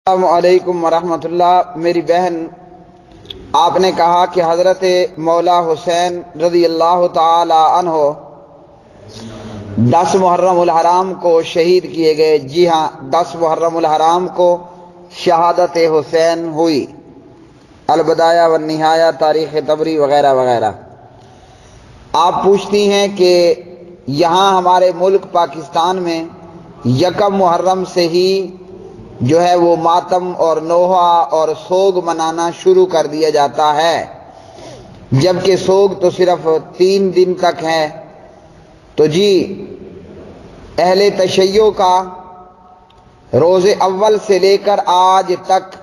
السلام علیکم ورحمۃ اللہ۔ میری بہن، آپ نے کہا کہ حضرت مولا حسین رضی اللہ تعالی عنہ 10 محرم الحرام کو شہید کیے گئے۔ جی ہاں، 10 محرم الحرام کو شہادت حسین ہوئی۔ البدایہ والنہایہ، تاریخ طبری وغیرہ وغیرہ۔ آپ پوچھتی ہیں کہ یہاں ہمارے ملک پاکستان میں 1 محرم سے ہی جو ہے وہ ماتم اور نوحہ اور سوگ منانا شروع کر دیا جاتا ہے، جبکہ سوگ تو صرف 3 دن تک ہے۔ تو جی، اہل تشیع کا روز اول سے لے کر آج تک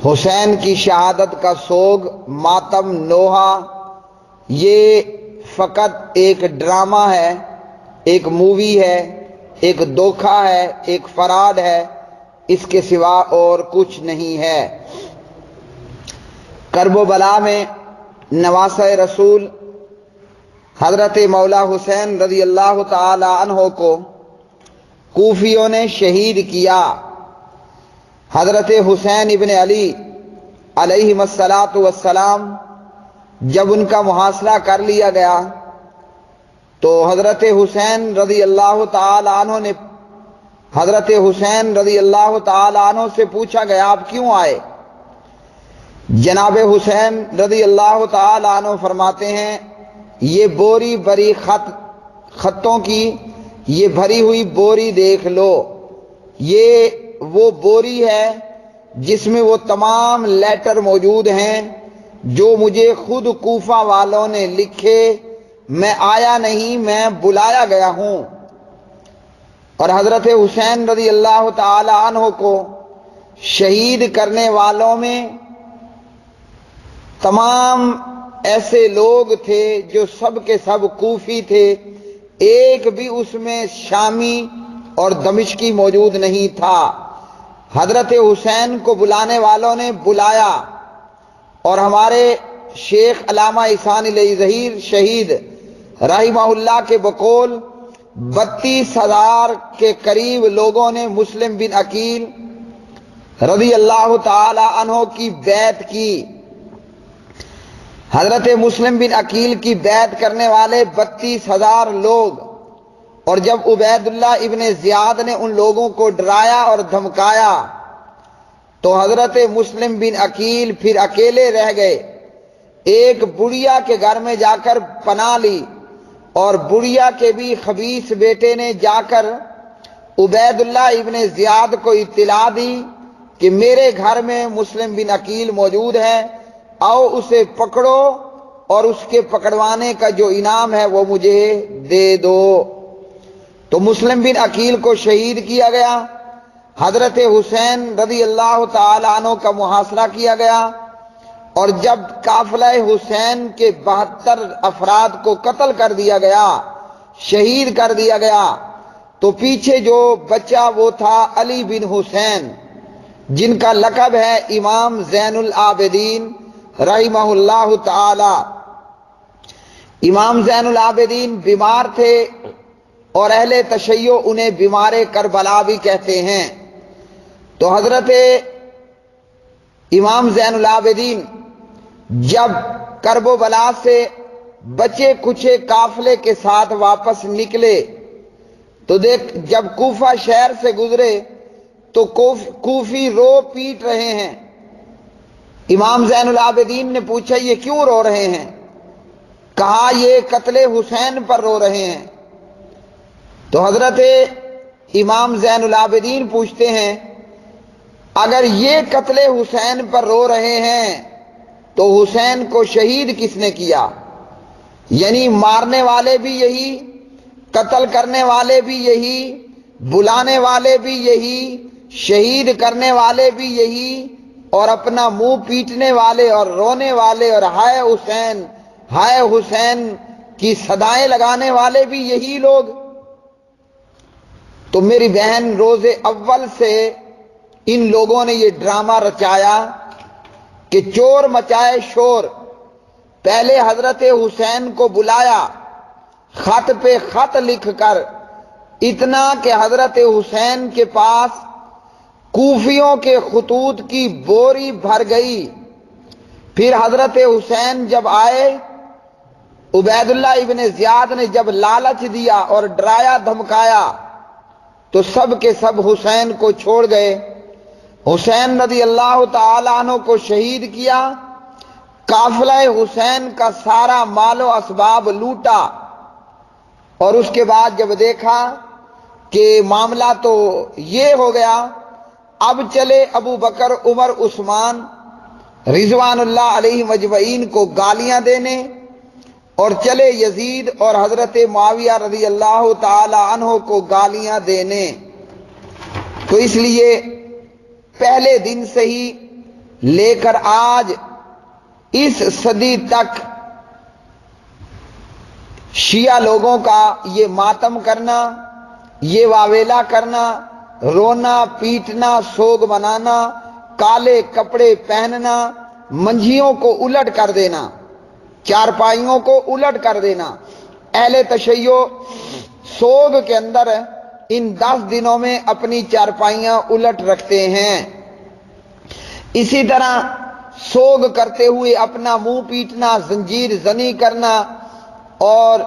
حسین کی شہادت کا سوگ، ماتم، نوحہ، یہ فقط ایک ڈرامہ ہے، ایک مووی ہے، ایک دھوکہ ہے، ایک فراڈ ہے، اس کے سوا اور کچھ نہیں ہے۔ کرب و بلا میں نواسہ رسول حضرت مولا حسین رضی اللہ تعالی عنہ کو کوفیوں نے شہید کیا۔ حضرت حسین ابن علی علیہ السلام جب ان کا محاصرہ کر لیا گیا تو حضرت حسین رضی اللہ تعالی عنہ نے حضرت حسین رضی اللہ تعالی عنہ سے پوچھا گیا، آپ کیوں آئے؟ جناب حسین رضی اللہ تعالی عنہ فرماتے ہیں، یہ بوری بری خطوں کی یہ بھری ہوئی بوری دیکھ لو، یہ وہ بوری ہے جس میں وہ تمام لیٹر موجود ہیں جو مجھے خود کوفہ والوں نے لکھے۔ میں آیا نہیں، میں بلایا گیا ہوں۔ اور حضرت حسین رضی اللہ تعالی عنہ کو شہید کرنے والوں میں تمام ایسے لوگ تھے جو سب کے سب کوفی تھے، ایک بھی اس میں شامی اور دمشقی موجود نہیں تھا۔ حضرت حسین کو بلانے والوں نے بلایا، اور ہمارے شیخ علامہ احسان علی ظہیر شہید رحمہ اللہ کے بقول 32,000 کے قریب لوگوں نے مسلم بن عقیل رضی اللہ تعالی عنہ کی بیعت کی۔ حضرت مسلم بن عقیل کی بیعت کرنے والے 32,000 لوگ، اور جب عبید اللہ ابن زیاد نے ان لوگوں کو ڈرایا اور دھمکایا تو حضرت مسلم بن عقیل پھر اکیلے رہ گئے۔ ایک بڑھیا کے گھر میں جا کر پناہ لی، اور بڑھیا کے بھی خبیث بیٹے نے جا کر عبید اللہ ابن زیاد کو اطلاع دی کہ میرے گھر میں مسلم بن عقیل موجود ہے، آؤ اسے پکڑو اور اس کے پکڑوانے کا جو انعام ہے وہ مجھے دے دو۔ تو مسلم بن عقیل کو شہید کیا گیا، حضرت حسین رضی اللہ تعالی عنہ کا محاصرہ کیا گیا، اور جب قافلہ حسین کے 72 افراد کو قتل کر دیا گیا، شہید کر دیا گیا، تو پیچھے جو بچا وہ تھا علی بن حسین، جن کا لقب ہے امام زین العابدین رحمہ اللہ تعالی۔ امام زین العابدین بیمار تھے، اور اہل تشیع انہیں بیمار کربلا بھی کہتے ہیں۔ تو حضرت امام زین العابدین جب کرب و بلا سے بچے کچھے قافلے کے ساتھ واپس نکلے تو جب کوفہ شہر سے گزرے تو کوفی رو پیٹ رہے ہیں۔ امام زین العابدین نے پوچھا، یہ کیوں رو رہے ہیں؟ کہا، یہ قتل حسین پر رو رہے ہیں۔ تو حضرت امام زین العابدین پوچھتے ہیں، اگر یہ قتل حسین پر رو رہے ہیں تو حسین کو شہید کس نے کیا؟ یعنی مارنے والے بھی یہی، قتل کرنے والے بھی یہی، بلانے والے بھی یہی، شہید کرنے والے بھی یہی، اور اپنا منہ پیٹنے والے اور رونے والے اور ہائے حسین ہائے حسین کی صدائیں لگانے والے بھی یہی لوگ۔ تو میری بہن، روز اول سے ان لوگوں نے یہ ڈرامہ رچایا کہ چور مچائے شور۔ پہلے حضرت حسین کو بلایا، خط پہ خط لکھ کر، اتنا کہ حضرت حسین کے پاس کوفیوں کے خطوط کی بوری بھر گئی۔ پھر حضرت حسین جب آئے، عبید اللہ ابن زیاد نے جب لالچ دیا اور ڈرایا دھمکایا تو سب کے سب حسین کو چھوڑ گئے۔ حسین رضی اللہ تعالیٰ عنہ کو شہید کیا، قافلہ حسین کا سارا مال و اسباب لوٹا، اور اس کے بعد جب دیکھا کہ معاملہ تو یہ ہو گیا، اب چلے ابو بکر عمر عثمان رضوان اللہ علیہ مجمعین کو گالیاں دینے، اور چلے یزید اور حضرت معاویہ رضی اللہ تعالی عنہ کو گالیاں دینے۔ تو اس لیے پہلے دن سے ہی لے کر آج اس صدی تک شیعہ لوگوں کا یہ ماتم کرنا، یہ واویلا کرنا، رونا پیٹنا، سوگ منانا، کالے کپڑے پہننا، منجھیوں کو الٹ کر دینا، چارپائیوں کو الٹ کر دینا۔ اہل تشیع سوگ کے اندر ان 10 دنوں میں اپنی چارپائیاں الٹ رکھتے ہیں۔ اسی طرح سوگ کرتے ہوئے اپنا منہ پیٹنا، زنجیر زنی کرنا اور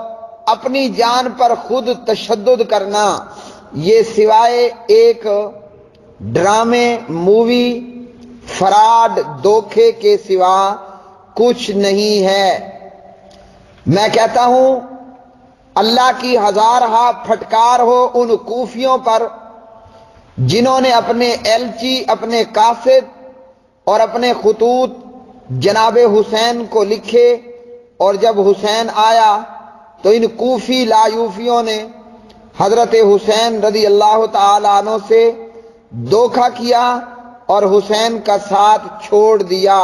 اپنی جان پر خود تشدد کرنا، یہ سوائے ایک ڈرامے، مووی، فراڈ، دھوکے کے سوا کچھ نہیں ہے۔ میں کہتا ہوں اللہ کی ہزارہا پھٹکار ہو ان کوفیوں پر جنہوں نے اپنے ایلچی، اپنے قاصد اور اپنے خطوط جناب حسین کو لکھے، اور جب حسین آیا تو ان کوفی لایوفیوں نے حضرت حسین رضی اللہ تعالی عنہ سے دھوکہ کیا اور حسین کا ساتھ چھوڑ دیا۔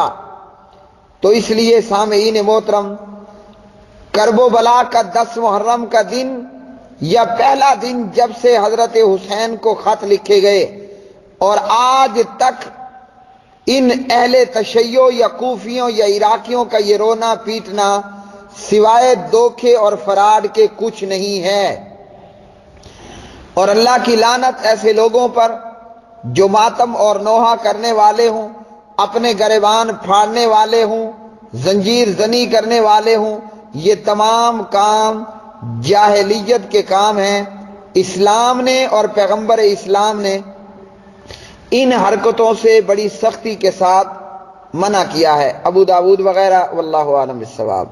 تو اس لیے سامعین محترم، کرب و بلا کا 10 محرم کا دن یا پہلا دن جب سے حضرت حسین کو خط لکھے گئے اور آج تک ان اہل تشیع یا کوفیوں یا عراقیوں کا یہ رونا پیٹنا سوائے دھوکے اور فراڈ کے کچھ نہیں ہے۔ اور اللہ کی لعنت ایسے لوگوں پر جو ماتم اور نوحہ کرنے والے ہوں، اپنے گریبان پھاڑنے والے ہوں، زنجیر زنی کرنے والے ہوں۔ یہ تمام کام جاہلیت کے کام ہیں۔ اسلام نے اور پیغمبر اسلام نے ان حرکتوں سے بڑی سختی کے ساتھ منع کیا ہے۔ ابو داؤد وغیرہ، واللہ اعلم بالصواب۔